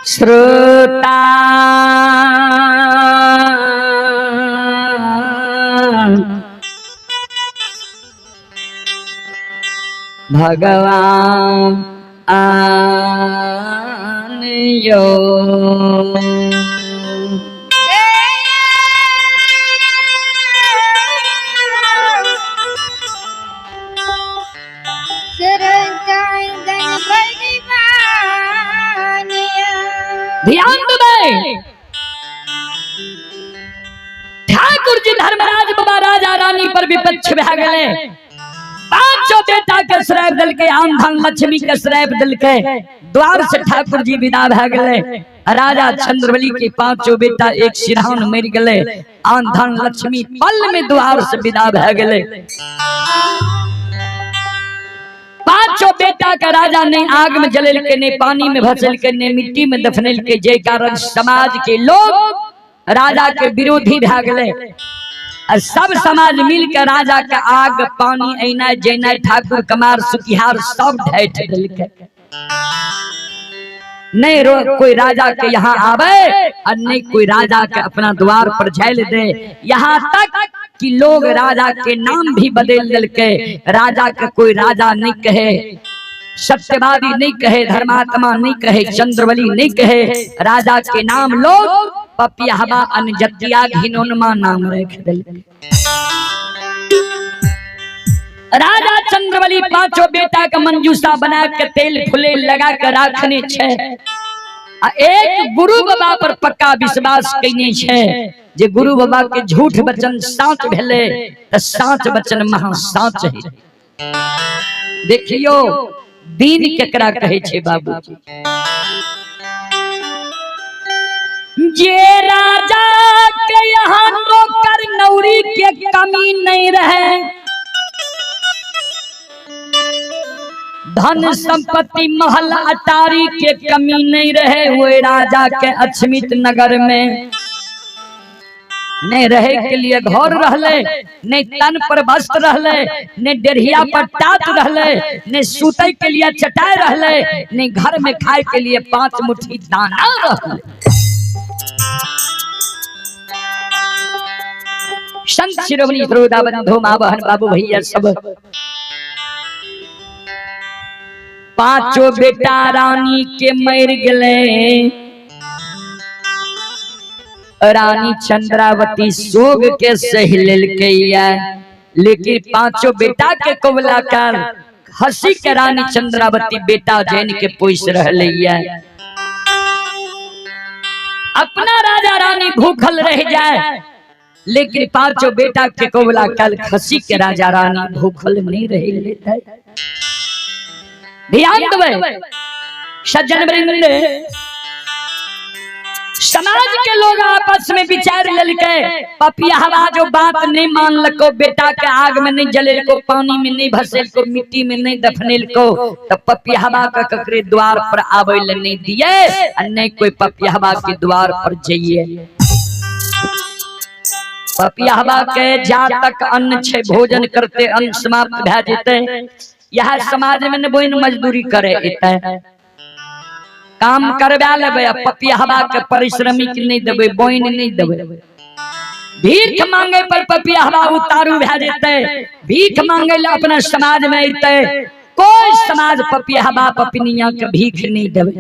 श्रोता भगवान आनयो ध्यान दे ठाकुर जी धर्मराज बाबा राजा रानी पर विपक्ष भा गए। पांचों बेटा के श्राप दल के आन धन लक्ष्मी के श्राप दल के द्वार से ठाकुर जी विदा भा गए। राजा चंद्रवली के पांचों बेटा एक सिरहान मर गए। आन धन लक्ष्मी पल में द्वार से विदा भा गए। पांचों बेटा का राजा ने आग में जलेल के, ने पानी में भसल के, ने मिट्टी में दफनेल के। जय कारण समाज के लोग राजा के विरोधी भा गए। और सब समाज मिलकर राजा का आग पानी ऐना जैना ठाकुर कमार सुतिहार सब ढैठ दिल के। नहीं कोई राजा के यहाँ आवे और नहीं कोई राजा के अपना द्वार पर झैल दे। यहाँ तक कि लोग राजा के नाम भी बदल दिल के। राजा का कोई राजा नहीं कहे, सत्यवादी नहीं कहे, धर्मात्मा नहीं कहे, चंद्रवली नहीं कहे। राजा के नाम लोग पपियाहवा अनजतिया घिनोनमा नाम रख दिल। राजा चंद्रवली पांचों बेटा का मंजूसा बना के तेल फुले लगा कर राखने छे। एक गुरु बाबा पर पक्का विश्वास कइने छे जे गुरु बाबा के झूठ वचन साच भेले त साच वचन महा साच है। देखियो दीन केकरा कहे छे बाबूजी। जे राजा के यहाँ नौकर नौरी के कमी नहीं रहे, धन संपत्ति महल अटारी के कमी नहीं रहे, वो राजा के अछमित नगर में नहीं रहे के लिए घर रहले, नहीं तन पर वस्त्र रहले, नहीं डेढ़िया पर टाट रहले, नहीं सूते के लिए चटाई रहले, नहीं घर में खाए के लिए 5 मुट्ठी दाना रहले। संत शिरोमणि श्रोता बंधु मां बहन बाबू भैया सब पांचों बेटा रानी के मर गए। रानी चंद्रावती सोग के सह लेलके, लेकिन पांचों बेटा के कोबला कर हंसी के रानी चंद्रावती बेटा जैन के पोस रहले। अपना राजा रानी भूखल रह जाए, लेकिन पांचों बेटा के कोबला कल खसी के राजा रानी भूखल नहीं रह लेते। ध्यान देवे सज्जन वृंद, समाज के लोग आपस में विचार लेलके। पपियाहवा जो बात नहीं मान लको, बेटा के आग में नहीं जलेल को, पानी में नहीं भसेल को, मिट्टी में नहीं दफनेल को, तो पपियाहवा का ककरे द्वार पर आवे ले नहीं दिए और नहीं कोई पपियाहवा के द्वार पर जाइए। पपियाहवा के जा तक अन्न छे भोजन करते अन्न समाप्त भे जेते। यह समाज में न बोइन मजदूरी करे एते काम करवा लेबे, पपियाहवा के परिश्रमिक नहीं देबे, बोइन नहीं देबे। भीख मांगे पर पपियाहवा उतारू भे जेते। भीख मांगे ले अपना समाज में अइते, कोई समाज पपियाहवा पपनिया के भीख नहीं देबे।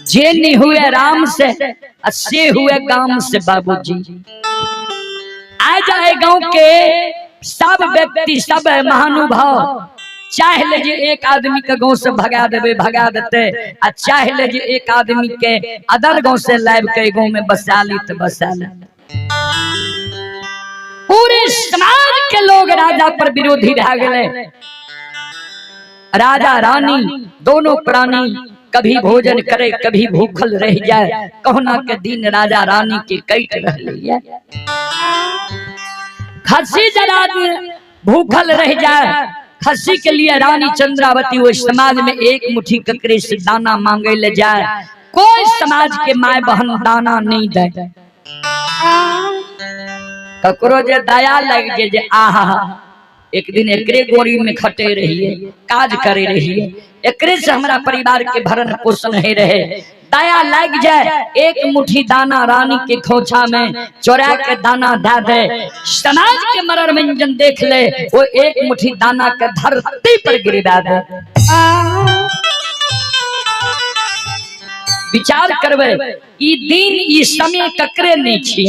जे नहीं हुए राम से हुए गांव से बाबूजी। आ जाए गांव के सब व्यक्ति सब महानुभाव चाहे ले जे एक आदमी के गांव से भगा देवे भगा देते, आ चाहे ले जे एक आदमी के अदर गांव से लाइव के गांव में बसा ली तो बसा ली। पूरे समाज के लोग राजा पर विरोधी रह गए। राजा रानी दोनों प्राणी कभी भोजन करे कभी भूखल रह जाए। कहना के दिन राजा रानी के कैट रह लिया। खसी जरा भूखल रह जाए, खसी के लिए रानी चंद्रावती वो समाज में एक मुट्ठी ककरे से दाना मांगे ले जाए। कोई समाज के माय बहन दाना नहीं दे। ककरो जे दया लग जे आहा एक दिन एकरे गोरी में खटे रहिए, काज करे रहिए। एकरे से हमारा परिवार के भरण पोषण है रहे। दया लग जाए एक मुट्ठी दाना रानी के खोछा में चोरा के दाना दे दे, समाज के मरण मंजन देख ले, वो एक मुट्ठी दाना के धरती पर गिरा दे। विचार करवे ई दिन ई समय ककरे नहीं छी।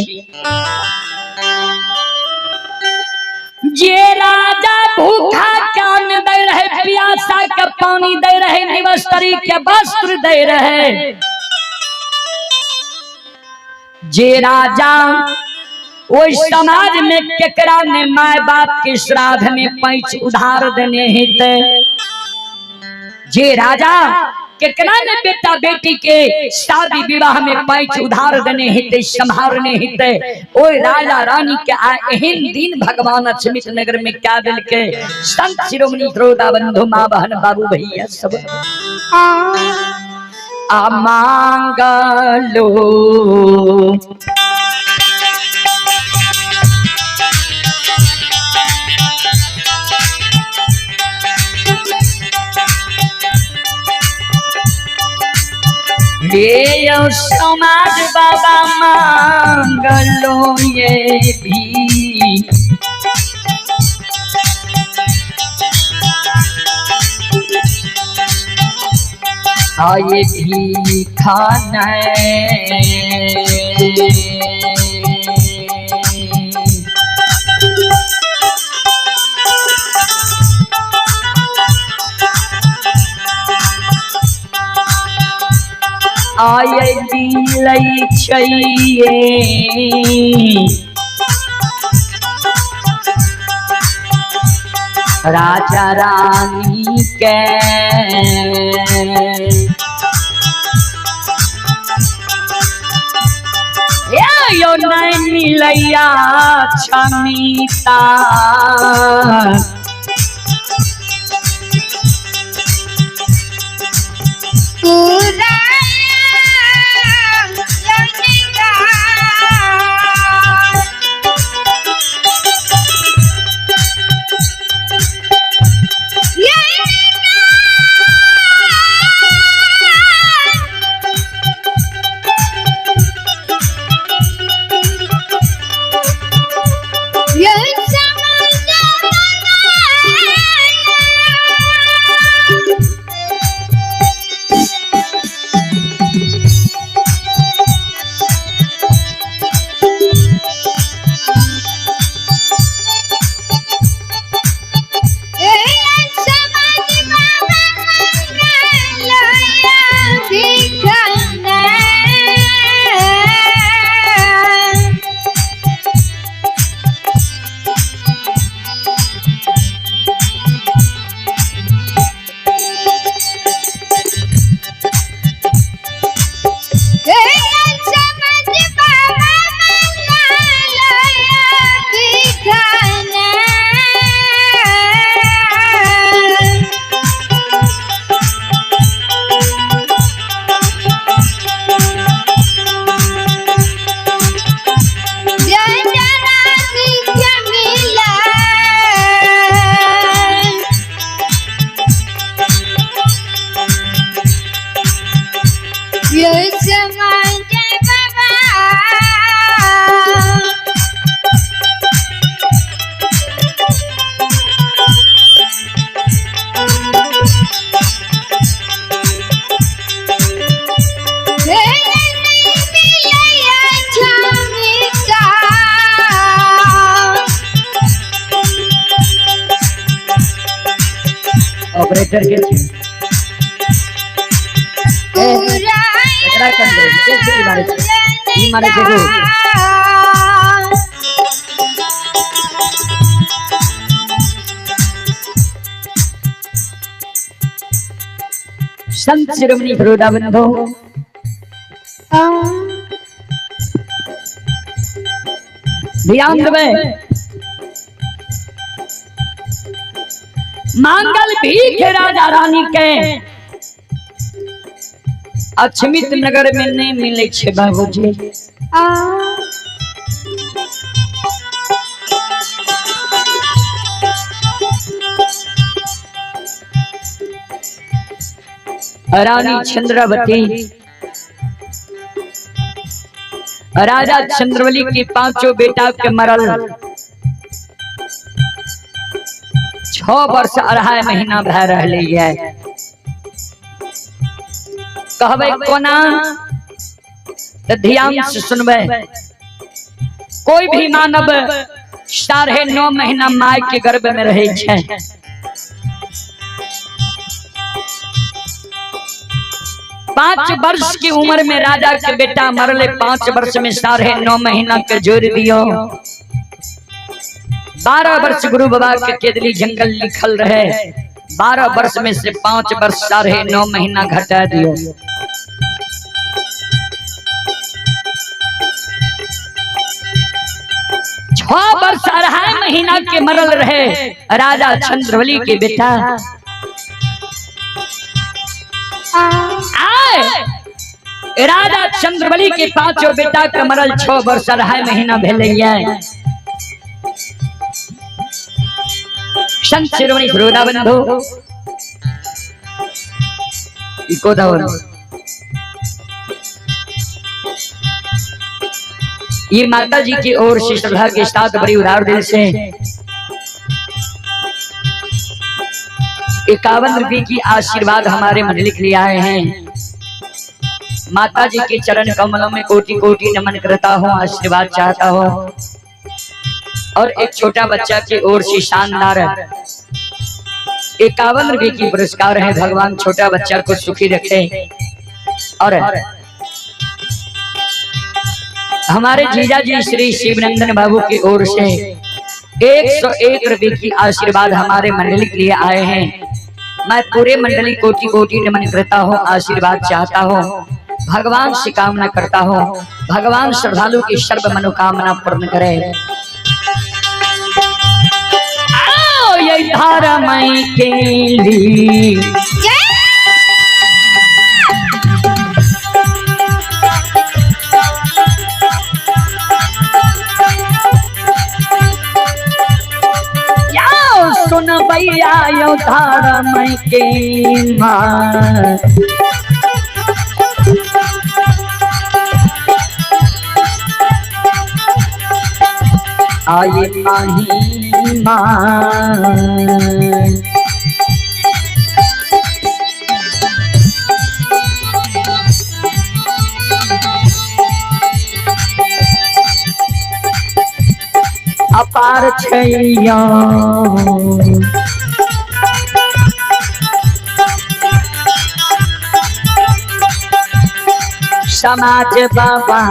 जे राजा भूखा के अन्न दे रहे, प्यासा के पानी दे रहे, निवस्त्री के वस्त्र दे रहे। जे राजा ओइ समाज में केकरा ने माय बाप के श्राद्ध में पैंच उधार देने हेते। जे राजा केकरा ने बेटा बेटी के शादी विवाह में पैंच उधार देने हेते, संभारने हेते। ओइ राजा रानी के आ एहन दिन भगवान अछमित नगर में क्या दिल के संत शिरोमणि श्रोता बंधु मां बहन बाबू भैया सब आ मांगलो। ये समाज बाबा मांगलो ये भी, आये भी खाना आये दिलई चाहिए। राजा रानी के यो नहीं मिलैया छमीता। ऑपरेटर के एकरा कंदर कैसे मारे ई मारे देखो संत शिरोमणि श्रोता बंधु ध्यान देवे। मांगल भीख राजा रानी के अछमित नगर में नहीं मिले छे बाबूजी। रानी चंद्रावती राजा चंद्रवली के पांचों बेटा के मरल 6 वर्ष 2.5 महीना भय रही है। कहबे कोना तो ध्यान से सुनबे। कोई भी मानव 9.5 महीना माय के गर्भ में रहे छे। 5 वर्ष की उम्र में राजा के बेटा मरले। 5 वर्ष में 9.5 महीना के जोड़ दियो। 12 वर्ष गुरु बाबा के केदली जंगल लिखल रहे। 12 वर्ष में से 5 वर्ष 9.5 महीना घटा दियो। वर्ष 2.5 महीना के मरल रहे राजा चंद्रवली के बेटा। राजा चंद्रवली के 5 बेटा के मरल 6 वर्ष 2.5 महीना भेल। संत शिरोमणि गुरुदा बंधु ये माता जी की ओर से श्रद्धा के साथ बड़ी उदार दिल से 51 रुपये की आशीर्वाद हमारे मंडली के लिए आए हैं। माता जी के चरण कमलों में कोटि कोटि नमन करता हूँ, आशीर्वाद चाहता हूँ। और एक छोटा बच्चा की ओर से शानदार 51 रुपये की पुरस्कार है। भगवान छोटा बच्चा को सुखी रखे। और हमारे जीजा जी श्री शिवनंदन बाबू की ओर से 101 रुपये की आशीर्वाद हमारे मंडली के लिए आए हैं। मैं पूरे मंडली कोटि कोटि नमन करता हूँ, आशीर्वाद चाहता हूँ। भगवान से कामना करता हूँ, भगवान श्रद्धालु की सर्व मनोकामना पूर्ण करे। आओ ये धारा मई के लिए सुन भैया यो धारा मई के माँ। आये माही माँ अपार छैया समाज बाबा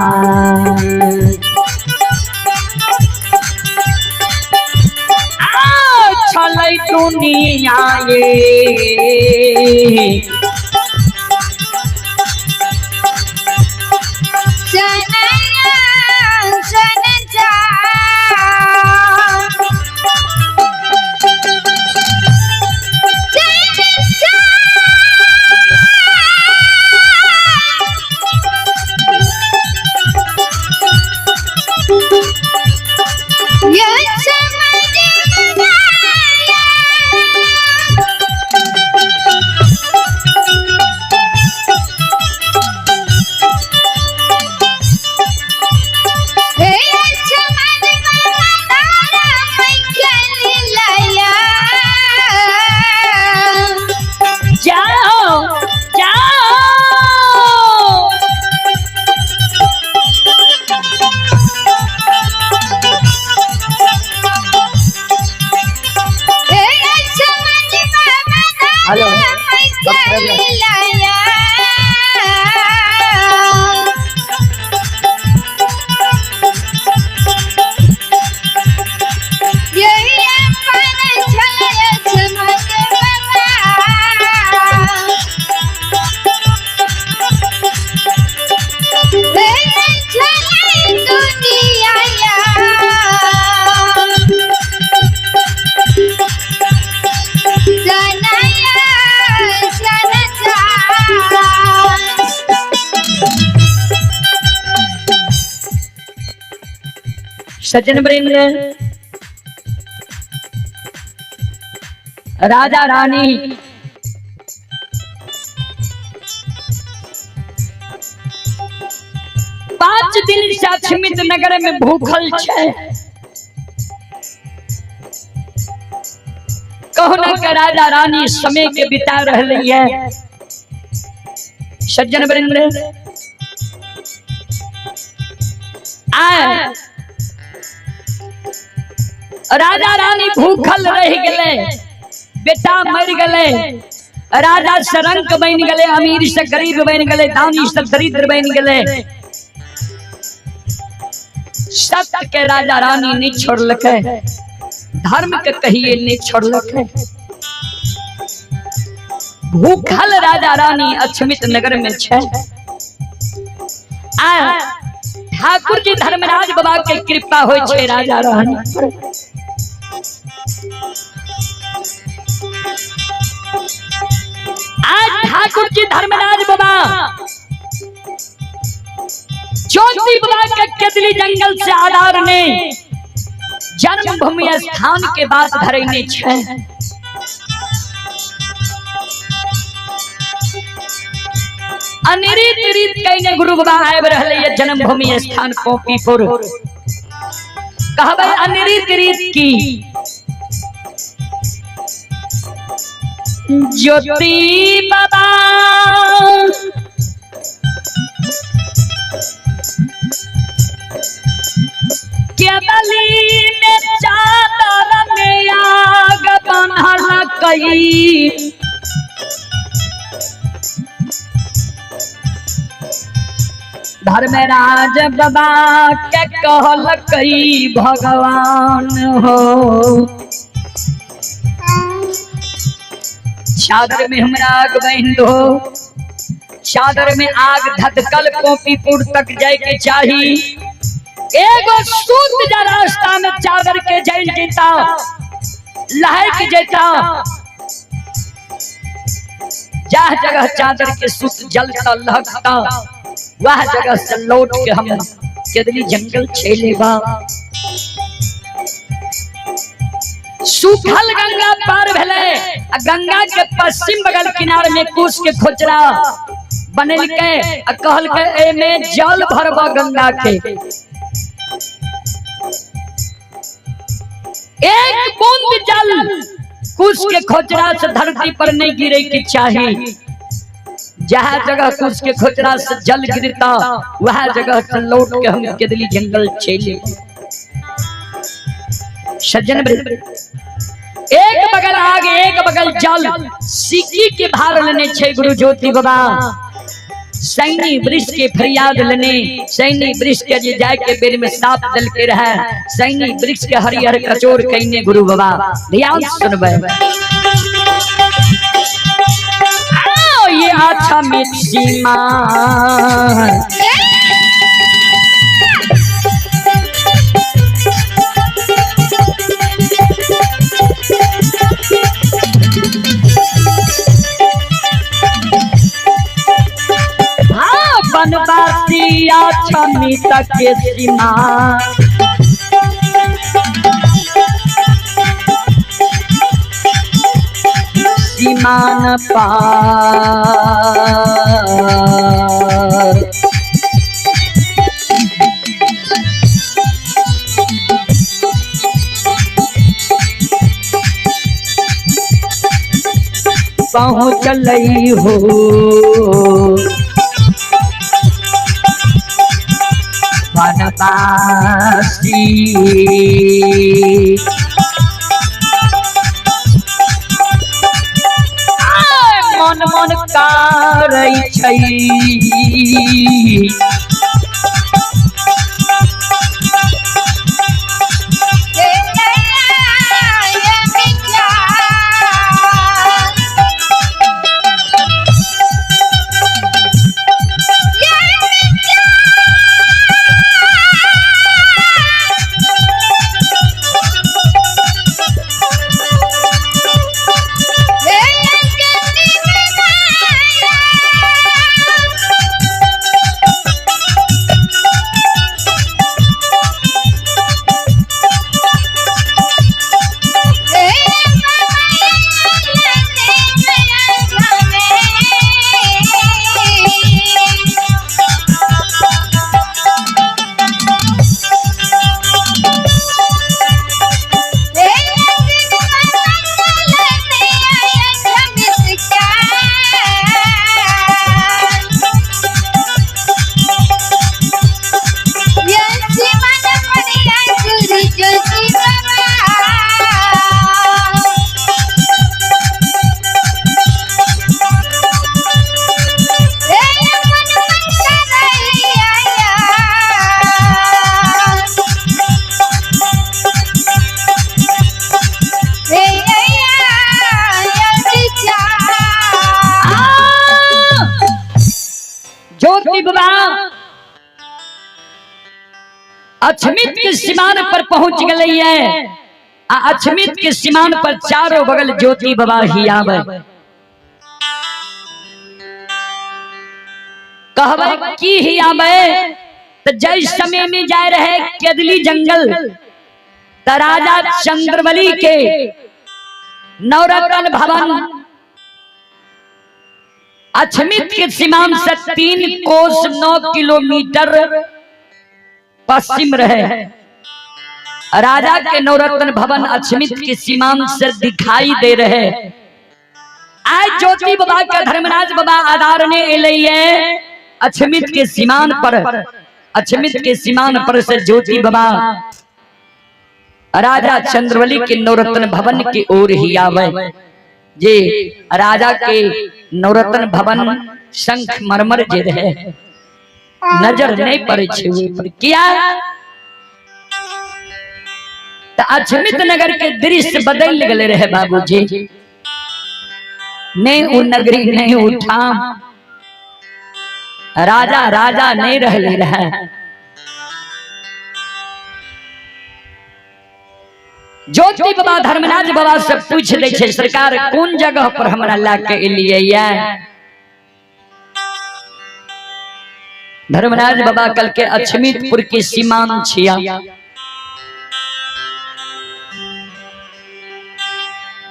चलै दुनिया ये सज्जन वृंद, राजा रानी 5 दिन से अक्षमित नगर में भूखल छे। कहना के राजा रानी समय के बिता रही है। सज्जन वृंद राजा रानी भूखल रह गए, बेटा मर गए, राजा से रंक बन गए, अमीर से गरीब बन गए, दानी से दरिद्र बन गए। सत्य के राजा रानी नहीं छोड़लके, धर्म के कहिए नहीं छोड़लके। भूखल राजा रानी अक्षमित नगर में छे। ठाकुर जी धर्मराज बाबा के कृपा होय छे राजा रानी पर। आज ठाकुर जी धर्मराज बाबा ज्योति बाबा के केतली जंगल से आधार ने जन्मभूमि स्थान के बात धरने छे। अनिरीत रीत कहने गुरु बाबा आब रहले ये जन्मभूमि स्थान पोपीपुर। कहबे अनिरीत रीत की ज्योति बाबा केतली में चादर में आग बन्हल कई। धर्मराज बाबा के कहल कई भगवान हो। चादर में हमरा आग बन दो, चादर में आग धधकल पोपीपुर तक जाए के चाही। एगो सूत जा रास्ता में चादर के जल जेता, लहक जेता। जहाँ जगह चादर के सूत जलता लहकता, वह जगह से लौट के हम केतली जंगल छेले बा। सूखल गंगा पार भेले, गंगा के पश्चिम बगल किनारे में कुश के खोचरा बनल के कहल के ए में जल भरबा गंगा के। एक बूंद जल कुश के खोचरा से धरती पर नहीं गिरे के चाहिए। जहाँ जगह कुछ के खोचरा से जल गिरता, वह जगह से लौट के हम केतली जंगल चले। सज्जन एक बगल आगे एक बगल जल, सिक्की के भार लेने छे गुरु ज्योति बाबा। सैनी वृक्ष के फरियाद लेने, सैनी वृक्ष के जे जाए के बेर में साफ जल के रहे, सैनी वृक्ष के हरिहर कचोर कहने गुरु बाबा। ध्यान सुनबे ये अच्छा मिट्टी मां बनवासी अच्छा मिट्टी के सीमा। सीमान पार पहुँचलई हो। बनवासी मन मन कारै छै। ज्योति बाबा अछमित के सीमान पर पहुंच गए है। अछमित के सीमान पर चारों बगल ज्योति बाबा ही आवे। कहवे की ही आवे तो जय समय में जा रहे केदली जंगल त राजा चंद्रबली के नवरत्न भवन अछमित के सीमांत से 3 कोस 9 किलोमीटर पश्चिम रहे। राजा के नवरत्न भवन अछमित के सीमांत से दिखाई दे रहे। आज ज्योति बाबा के धर्मराज बाबा आधार ने एलिए अछमित के सीमान पर। अछमित के सीमान पर से ज्योति बाबा राजा चंद्रबली के नवरत्न भवन की ओर ही आवे। जे राजा के नवरत्न भवन शंख मरमर जे रहे नजर नहीं पड़े पर किया तो अछमित नगर के दृश्य बदल गए रहे बाबूजी। नहीं वो नगरी नहीं उठा राजा राजा नहीं रह ले रहा। ज्योति बाबा धर्मराज बाबा से पूछ ले छे सरकार कौन जगह पर हमरा लाके एलिए। धर्मराज बाबा कल के अछमितपुर की सीमान छिया।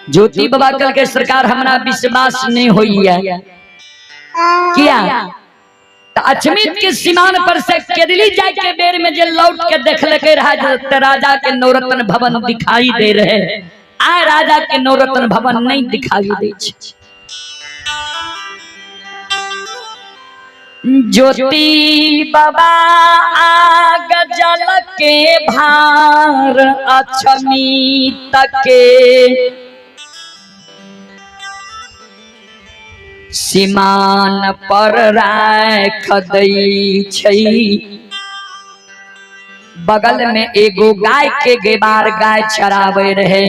ज्योति बाबा कल के सरकार हमरा विश्वास नहीं होई है किया तो अछमित के सीमान पर से केदली जाय के बेर में जे लौट के देखल के राजा के नवरत्न भवन दिखाई दे रहे। आ राजा के नवरत्न भवन नहीं दिखाई दे। ज्योति बाबा आग जल के भार अछमित के सीमान पर राख दई छई। बगल में एगो गाय के गेबार गाय चरावे रहे।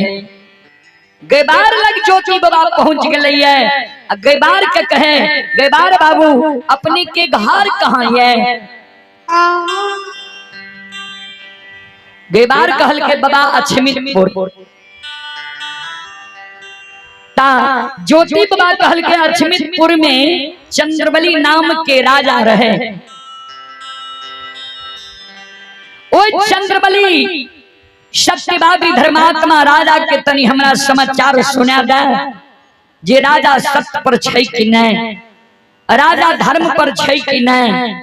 गेबार लग ज्योति बाबा पहुंच गए है। गेबार के कहे गेबार बाबू अपने के घर कहाँ है। गेबार कहल के बाबा अछमितपुर। ज्योति बाबा कहल के अछमितपुर में चंद्रबली नाम के राजा रहे। ओ चंद्रबली सत्यवादी धर्मात्मा राजा के तनी हमरा समाचार सुना दे जे राजा सत्य पर छै कि नहीं, राजा धर्म पर छै कि नहीं,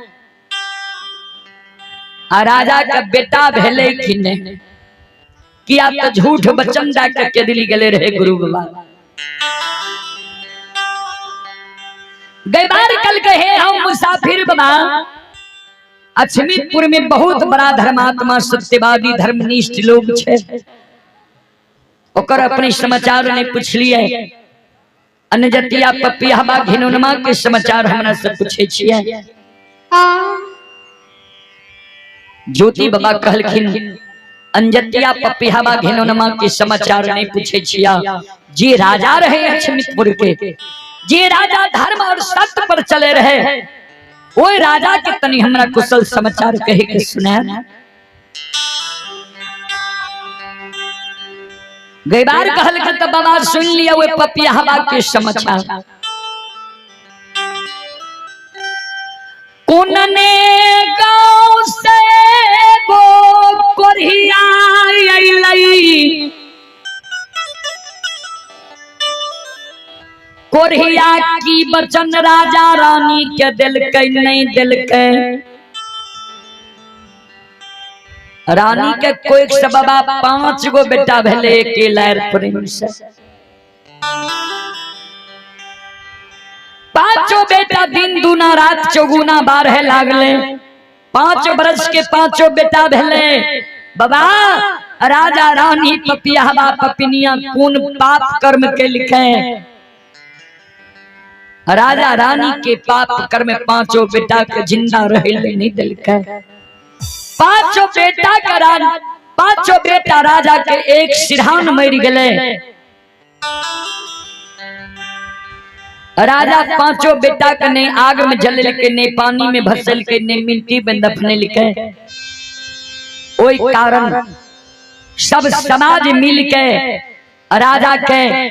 आ राजा का बेटा भेले कि नहीं। किया तो झूठ बचन दा के केदली गले रहे गुरु बाबा। गैबार कल कहे हम मुसाफिर बाबा अछमितपुर में बहुत बड़ा धर्मात्मा सत्यवादी धर्मनिष्ठ लोग छे। ओकर अपने समाचार ने पूछ लिए। अनजतिया पपियाबा घिनौनमा के समाचार हमरा से पूछे छिए। ज्योति बाबा कहलखिन अनजतिया पपियाबा घिनौनमा के समाचार नहीं पूछे छिया। जे राजा रहे अछमितपुर के, जे राजा धर्म और सत्य पर चले रहे, वो राजा के तनी हमरा कुशल समाचार कहे के सुना। गैबार कहल के तो बाबा सुन लिया वो पपियाबा के समाचार। कोनने गांव से गो कोरिया आइलई, कोरिया की बचन राजा रानी के दिल के नहीं दिल के। रानी के कोई सबबा 5 गो बेटा भेले के लहर प्रेम से। 5 बेटा दिन दूना रात चौगुना 12 लागले। 5 बरस के 5 बेटा भेले। बाबा राजा रानी पपियाबा पपिनिया कौन पाप कर्म के लिखे। राजा रानी के पाप कर्म 5 बेटा के जिंदा रहे नहीं दिल के। 5 बेटा का 5 बेटा राजा के एक सिरहान मर गए। राजा पांचों बेटा के ने आग में जल के ने पानी में भसल के ने मिट्टी में दफने लिखे। ओई कारण सब समाज मिल के राजा के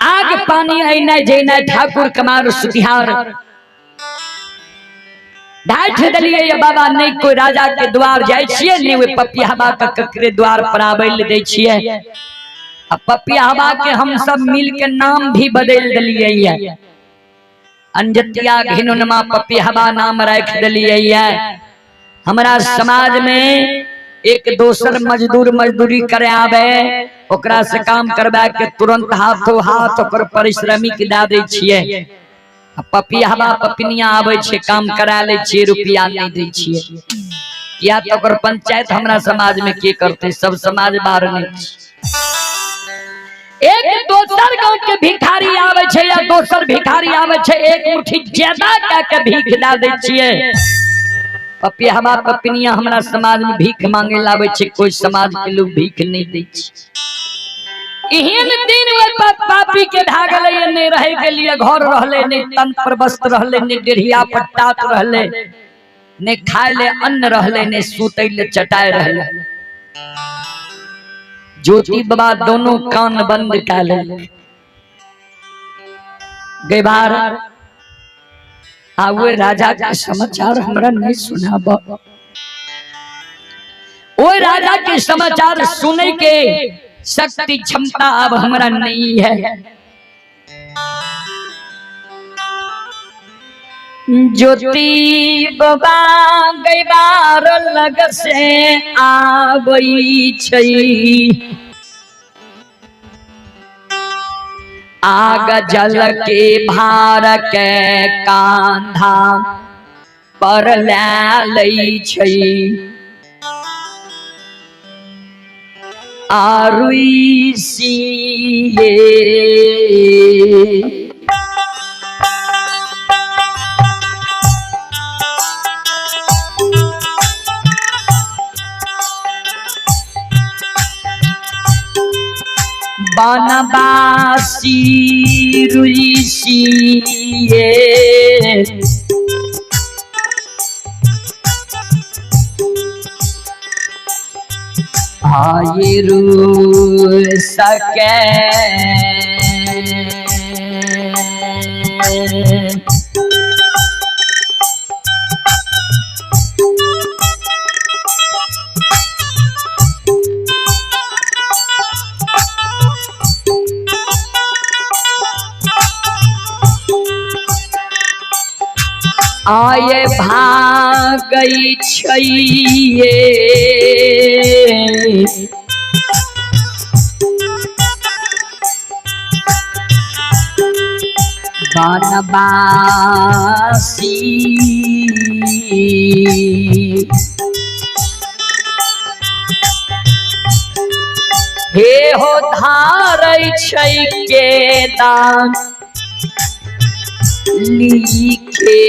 आग पानी अने जेना ठाकुर कमार सुतिहार ढाठ दलिए या बाबा नहीं कोई राजा के द्वार जाय छिए ने वे पपियाबा के ककरे द्वार पर आबैल दै छिए। अब पपियाबा के हम सब मिल के नाम भी बदल दलिए या अंजतिया घिनुनमा पपियाबा नाम रख दलिए या। हमरा समाज में एक दोसर मजदूर मजदूरी करे आवे ओकरा से काम करबा के तुरंत हाथों हाथ ओकर परिश्रमिक दे दै छिए। पपियाबा पपिनिया आवे छे काम करा ले छे रुपया नहीं दे छिए। या तो ओकर पंचायत हमरा समाज में के करते सब समाज बाहर नहीं। एक दोसर गांव के भिखारी आवे छे या दोसर भिखारी आवे छे एक मुट्ठी ज्यादा का के भीख दे दै छिए। पपियाबा पपिनिया हमरा समाज में भीख मांगे लावे छे कोई समाज के लोग भीख नहीं दे छे। एहन दिन में पापी के भागल ने रहे के लिए घर रहले ने तन पर वस्त्र रहले ने डेढ़िया पट्टात रहले ने खाए ले अन्न रहले ने सूते ले चटाए रहले। ज्योति बाबा दोनों कान बंद कर ले गई बार आवे राजा का समाचार हमरा नहीं सुनाबा। ओ राजा के समाचार सुने के शक्ति क्षमता अब हमरा नहीं है। ज्योति बाबा गई बार लग से आबई छई आग जल के भार के कांधा पर लै छई। आरुई सिए बनवासी रुई सिए आये रू सके आये भागई छइए बनवासी हे हो धारै छै के दान लिखे